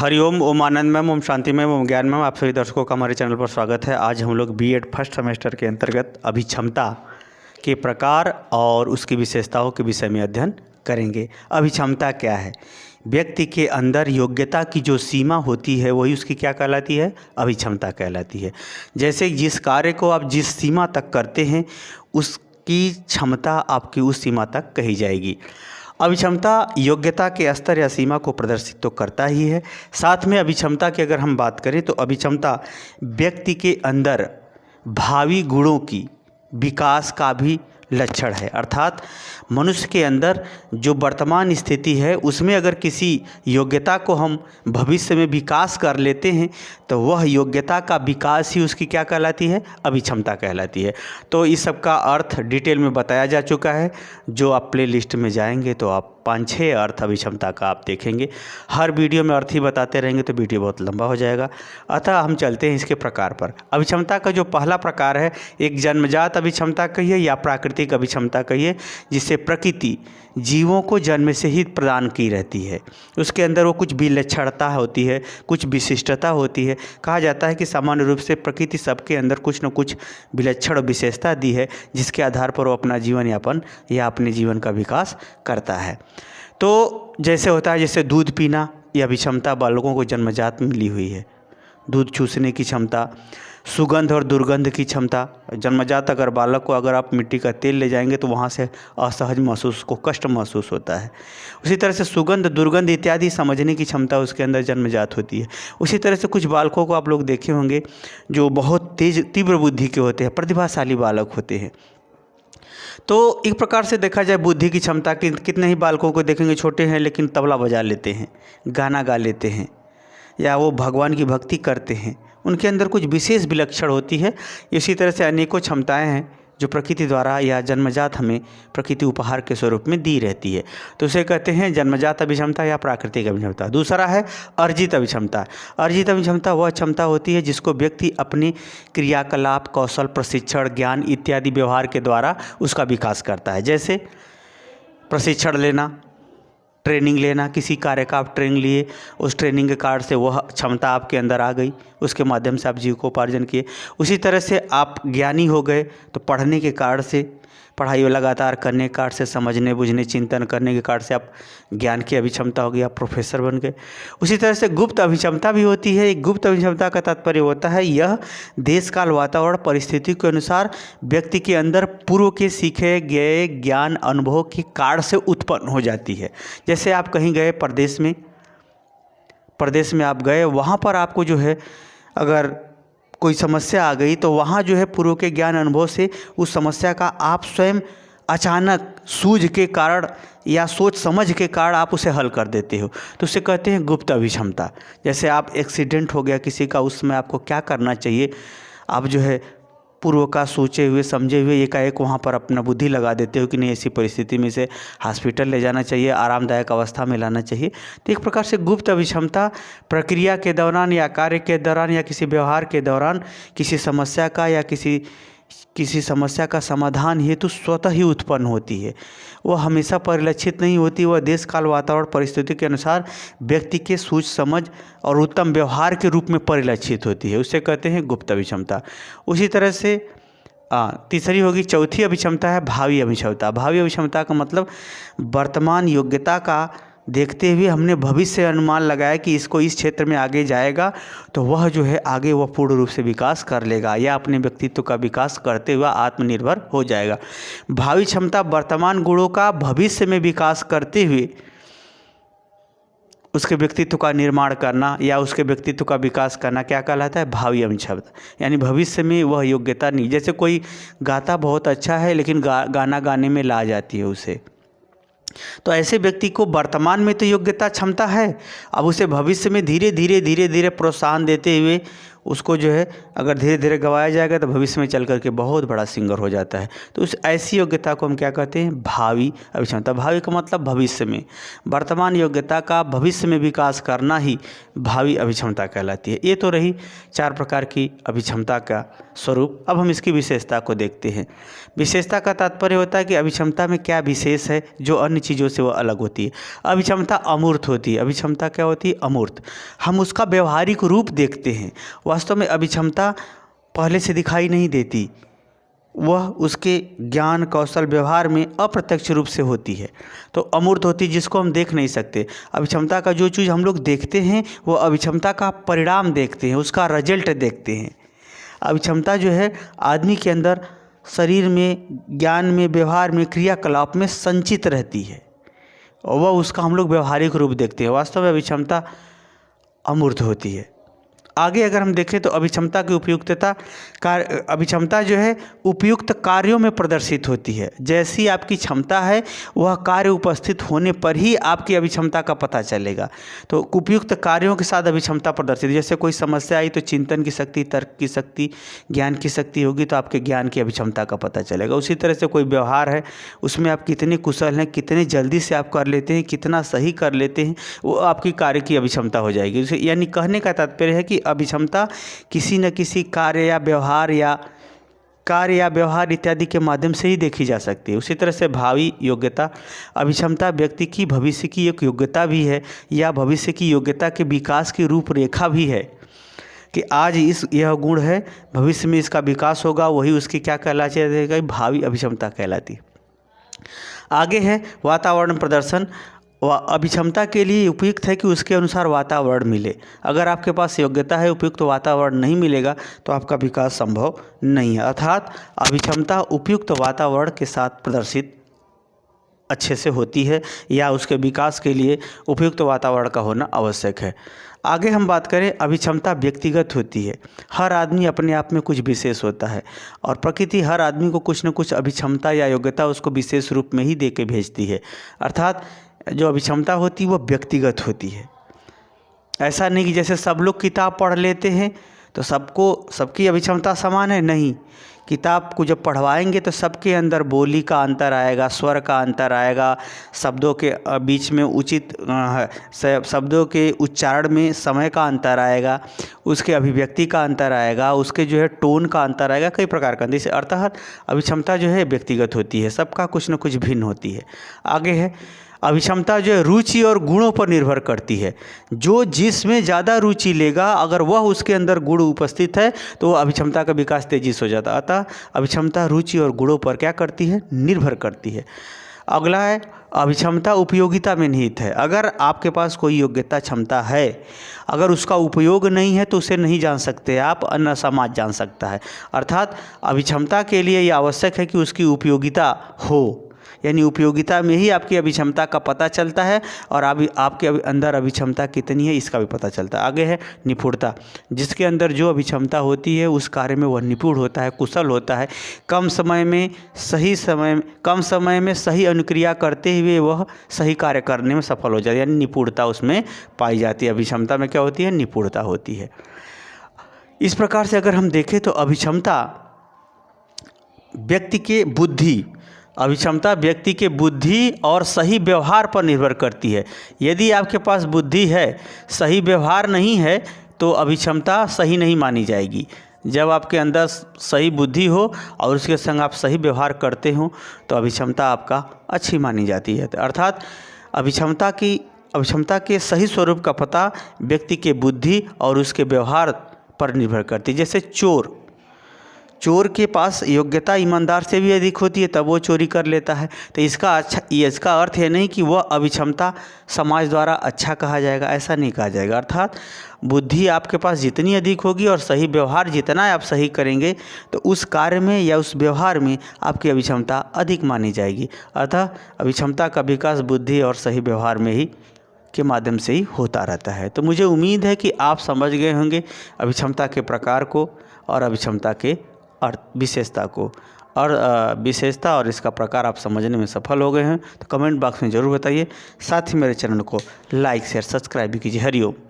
हरिओम, ओम आनंदमय, ओम शांतिमय, ओम ज्ञानमय। आप सभी दर्शकों का हमारे चैनल पर स्वागत है। आज हम लोग बीएड फर्स्ट सेमेस्टर के अंतर्गत अभिक्षमता के प्रकार और उसकी विशेषताओं के विषय में अध्ययन करेंगे। अभिक्षमता क्या है? व्यक्ति के अंदर योग्यता की जो सीमा होती है वही उसकी क्या कहलाती है? अभिक्षमता कहलाती है। जैसे जिस कार्य को आप जिस सीमा तक करते हैं उसकी क्षमता आपकी उस सीमा तक कही जाएगी। अभिक्षमता योग्यता के स्तर या सीमा को प्रदर्शित तो करता ही है, साथ में अभिक्षमता की अगर हम बात करें तो अभिक्षमता व्यक्ति के अंदर भावी गुणों की विकास का भी लक्षण है। अर्थात मनुष्य के अंदर जो वर्तमान स्थिति है उसमें अगर किसी योग्यता को हम भविष्य में विकास कर लेते हैं तो वह योग्यता का विकास ही उसकी क्या कहलाती है? अभिक्षमता कहलाती है। तो इस सब का अर्थ डिटेल में बताया जा चुका है। जो आप प्ले लिस्ट में जाएंगे तो आप 5-6 अर्थ अभिक्षमता का आप देखेंगे। हर वीडियो में अर्थ ही बताते रहेंगे तो वीडियो बहुत लंबा हो जाएगा। अतः हम चलते हैं इसके प्रकार पर। अभिक्षमता का जो पहला प्रकार है, एक जन्मजात अभिक्षमता कहिए या प्राकृतिक अभिक्षमता कहिए, जिससे प्रकृति जीवों को जन्म से ही प्रदान की रहती है। उसके अंदर वो कुछ विलक्षणता होती है, कुछ विशिष्टता होती है। कहा जाता है कि सामान्य रूप से प्रकृति सबके अंदर कुछ न कुछ विलक्षण विशेषता दी है, जिसके आधार पर वो अपना जीवन यापन या अपने जीवन का विकास करता है। तो जैसे होता है, जैसे दूध पीना, यह अभिक्षमता बालकों को जन्मजात मिली हुई है। दूध चूसने की क्षमता, सुगंध और दुर्गंध की क्षमता। जन्मजात अगर बालक को अगर आप मिट्टी का तेल ले जाएंगे तो वहाँ से असहज महसूस को कष्ट महसूस होता है। उसी तरह से सुगंध दुर्गंध इत्यादि समझने की क्षमता उसके अंदर जन्मजात होती है। उसी तरह से कुछ बालकों को आप लोग देखे होंगे जो बहुत तेज तीव्र बुद्धि के होते हैं, प्रतिभाशाली बालक होते हैं। तो एक प्रकार से देखा जाए बुद्धि की क्षमता की, कितने ही बालकों को देखेंगे छोटे हैं लेकिन तबला बजा लेते हैं, गाना गा लेते हैं, या वो भगवान की भक्ति करते हैं। उनके अंदर कुछ विशेष विलक्षण होती है। इसी तरह से अनेकों क्षमताएं हैं जो प्रकृति द्वारा या जन्मजात हमें प्रकृति उपहार के स्वरूप में दी रहती है। तो उसे कहते हैं जन्मजात अभिक्षमता या प्राकृतिक अभिक्षमता। दूसरा है अर्जित अभिक्षमता। अर्जित अभिक्षमता वह क्षमता होती है जिसको व्यक्ति अपने क्रियाकलाप, कौशल, प्रशिक्षण, ज्ञान इत्यादि व्यवहार के द्वारा उसका विकास करता है। जैसे प्रशिक्षण लेना, ट्रेनिंग लेना, किसी कार्य का आप ट्रेनिंग लिए, उस ट्रेनिंग के कारण से वह क्षमता आपके अंदर आ गई, उसके माध्यम से आप जीविकोपार्जन किए। उसी तरह से आप ज्ञानी हो गए तो पढ़ने के कारण से, पढ़ाई लगातार करने के कारण से, समझने बुझने चिंतन करने के कारण से आप ज्ञान की अभिक्षमता हो गई, आप प्रोफेसर बन गए। उसी तरह से गुप्त अभिक्षमता भी होती है। गुप्त अभिक्षमता का तात्पर्य होता है यह देश काल वातावरण परिस्थिति के अनुसार व्यक्ति के अंदर पूर्व के सीखे गए ज्ञान अनुभव के कारण से उत्पन्न हो जाती है। जैसे आप कहीं गए प्रदेश में आप गए, वहाँ पर आपको जो है अगर कोई समस्या आ गई तो वहाँ जो है पूर्व के ज्ञान अनुभव से उस समस्या का आप स्वयं अचानक सूझ के कारण या सोच समझ के कारण आप उसे हल कर देते हो, तो उसे कहते हैं गुप्त अभिक्षमता। जैसे आप एक्सीडेंट हो गया किसी का, उस समय आपको क्या करना चाहिए, आप जो है पूर्व का सोचे हुए समझे हुए एकाएक वहाँ पर अपना बुद्धि लगा देते हो कि नहीं ऐसी परिस्थिति में से हॉस्पिटल ले जाना चाहिए, आरामदायक अवस्था में लाना चाहिए। तो एक प्रकार से गुप्त अभिक्षमता प्रक्रिया के दौरान या कार्य के दौरान या किसी व्यवहार के दौरान किसी समस्या का या किसी समस्या का समाधान हेतु स्वतः ही उत्पन्न होती है। वह हमेशा परिलक्षित नहीं होती, वह देश काल वातावरण परिस्थिति के अनुसार व्यक्ति के सूझ समझ और उत्तम व्यवहार के रूप में परिलक्षित होती है। उसे कहते हैं गुप्त अभिक्षमता। उसी तरह से तीसरी होगी, चौथी अभिक्षमता है भावी अभिक्षमता। भावी अभिक्षमता का मतलब वर्तमान योग्यता का देखते हुए हमने भविष्य अनुमान लगाया कि इसको इस क्षेत्र में आगे जाएगा तो वह जो है आगे वह पूर्ण रूप से विकास कर लेगा या अपने व्यक्तित्व का विकास करते हुए आत्मनिर्भर हो जाएगा। भावी क्षमता वर्तमान गुणों का भविष्य में विकास करते हुए उसके व्यक्तित्व का निर्माण करना या उसके व्यक्तित्व का विकास करना क्या कहलाता है? भावी अभिक्षमता। यानी भविष्य में वह योग्यता नहीं, जैसे कोई गाता बहुत अच्छा है लेकिन गाना गाने में ला जाती है उसे, तो ऐसे व्यक्ति को वर्तमान में तो योग्यता क्षमता है, अब उसे भविष्य में धीरे धीरे प्रोत्साहन देते हुए उसको जो है अगर धीरे धीरे गवाया जाएगा तो भविष्य में चल करके बहुत बड़ा सिंगर हो जाता है। तो उस ऐसी योग्यता को हम क्या कहते हैं, भावी अभिक्षमता। भावी का मतलब भविष्य में, वर्तमान योग्यता का भविष्य में विकास करना ही भावी अभिक्षमता कहलाती है। ये तो रही 4 प्रकार की अभिक्षमता का स्वरूप। अब हम इसकी विशेषता को देखते हैं। विशेषता का तात्पर्य होता है कि अभिक्षमता में क्या विशेष है जो अन्य चीज़ों से वो अलग होती है। अभिक्षमता अमूर्त होती है। अभिक्षमता क्या होती है, अमूर्त। हम उसका व्यवहारिक रूप देखते हैं। वास्तव में अभिक्षमता पहले से दिखाई नहीं देती, वह उसके ज्ञान कौशल व्यवहार में अप्रत्यक्ष रूप से होती है। तो अमूर्त होती है, जिसको हम देख नहीं सकते। अभिक्षमता का जो चीज़ हम लोग देखते हैं वो अभिक्षमता का परिणाम देखते हैं, उसका रिजल्ट देखते हैं। अभिक्षमता जो है आदमी के अंदर शरीर में, ज्ञान में, व्यवहार में, क्रियाकलाप में संचित रहती है और वह उसका हम लोग व्यवहारिक रूप देखते हैं। वास्तव में अभिक्षमता अमूर्त होती है। आगे अगर हम देखें तो अभिक्षमता की उपयुक्तता, अभिक्षमता जो है उपयुक्त कार्यों में प्रदर्शित होती है। जैसी आपकी क्षमता है वह कार्य उपस्थित होने पर ही आपकी अभिक्षमता का पता चलेगा। तो उपयुक्त कार्यों के साथ अभिक्षमता प्रदर्शित, जैसे कोई समस्या आई तो चिंतन की शक्ति, तर्क की शक्ति, ज्ञान की शक्ति होगी तो आपके ज्ञान की अभिक्षमता का पता चलेगा। उसी तरह से कोई व्यवहार है, उसमें आप कितने कुशल हैं, कितने जल्दी से आप कर लेते हैं, कितना सही कर लेते हैं, वो आपकी कार्य की अभिक्षमता हो जाएगी। यानी कहने का तात्पर्य है कि अभिक्षमता किसी न किसी कार्य या व्यवहार इत्यादि के माध्यम से ही देखी जा सकती है। उसी तरह से भावी योग्यता, अभिक्षमता व्यक्ति की भविष्य की एक योग्यता भी है या भविष्य की योग्यता के विकास की रूपरेखा भी है कि आज यह गुण है, भविष्य में इसका विकास होगा, वही उसकी क्या कहलाती है, भावी अभिक्षमता कहलाती है। आगे है वातावरण प्रदर्शन। अभिक्षमता के लिए उपयुक्त है कि उसके अनुसार वातावरण मिले। अगर आपके पास योग्यता है, उपयुक्त वातावरण नहीं मिलेगा तो आपका विकास संभव नहीं है। अर्थात अभिक्षमता उपयुक्त वातावरण के साथ प्रदर्शित अच्छे से होती है या उसके विकास के लिए उपयुक्त वातावरण का होना आवश्यक है। आगे हम बात करें, अभिक्षमता व्यक्तिगत होती है। हर आदमी अपने आप में कुछ विशेष होता है और प्रकृति हर आदमी को कुछ न कुछ अभिक्षमता या योग्यता उसको विशेष रूप में ही दे के भेजती है। अर्थात जो अभिक्षमता होती है वो व्यक्तिगत होती है। ऐसा नहीं कि जैसे सब लोग किताब पढ़ लेते हैं तो सबकी अभिक्षमता समान है, नहीं। किताब को जब पढ़वाएंगे तो सबके अंदर बोली का अंतर आएगा, स्वर का अंतर आएगा, शब्दों के बीच में उचित शब्दों के उच्चारण में समय का अंतर आएगा, उसके अभिव्यक्ति का अंतर आएगा, उसके जो है टोन का अंतर आएगा, कई प्रकार का। जैसे अर्थात अभिक्षमता जो है व्यक्तिगत होती है, सबका कुछ न कुछ भिन्न होती है। आगे है अभिक्षमता जो है रुचि और गुणों पर निर्भर करती है। जो जिसमें ज़्यादा रुचि लेगा, अगर वह उसके अंदर गुण उपस्थित है तो अभिक्षमता का विकास तेजी से हो जाता है। अतः अभिक्षमता रुचि और गुणों पर क्या करती है, निर्भर करती है। अगला है अभिक्षमता उपयोगिता में निहित है। अगर आपके पास कोई योग्यता क्षमता है, अगर उसका उपयोग नहीं है तो उसे नहीं जान सकते आप, अन्य समाज जान सकता है। अर्थात अभिक्षमता के लिए यह आवश्यक है कि उसकी उपयोगिता हो, यानी उपयोगिता में ही आपकी अभिक्षमता का पता चलता है और आपके अंदर अभिक्षमता कितनी है इसका भी पता चलता है। आगे है निपुणता। जिसके अंदर जो अभिक्षमता होती है उस कार्य में वह निपुण होता है, कुशल होता है। कम समय में सही अनुक्रिया करते हुए वह सही कार्य करने में सफल हो जाता है, यानी निपुणता उसमें पाई जाती है। अभिक्षमता में क्या होती है, निपुणता होती है। इस प्रकार से अगर हम देखें तो अभिक्षमता व्यक्ति के बुद्धि और सही व्यवहार पर निर्भर करती है। यदि आपके पास बुद्धि है, सही व्यवहार नहीं है तो अभिक्षमता सही नहीं मानी जाएगी। जब आपके अंदर सही बुद्धि हो और उसके संग आप सही व्यवहार करते हो तो अभिक्षमता आपका अच्छी मानी जाती है। अर्थात अभिक्षमता के सही स्वरूप का पता व्यक्ति के बुद्धि और उसके व्यवहार पर निर्भर करती है। जैसे चोर के पास योग्यता ईमानदार से भी अधिक होती है तब वो चोरी कर लेता है। तो इसका अर्थ है नहीं कि वह अभिक्षमता समाज द्वारा अच्छा कहा जाएगा, ऐसा नहीं कहा जाएगा। अर्थात बुद्धि आपके पास जितनी अधिक होगी और सही व्यवहार जितना आप सही करेंगे तो उस कार्य में या उस व्यवहार में आपकी अभिक्षमता अधिक मानी जाएगी। अतः अभिक्षमता का विकास बुद्धि और सही व्यवहार में ही के माध्यम से ही होता रहता है। तो मुझे उम्मीद है कि आप समझ गए होंगे अभिक्षमता के प्रकार को और अभिक्षमता के विशेषता को, और विशेषता और इसका प्रकार आप समझने में सफल हो गए हैं तो कमेंट बॉक्स में ज़रूर बताइए। साथ ही मेरे चैनल को लाइक शेयर सब्सक्राइब भी कीजिए। हरिओम।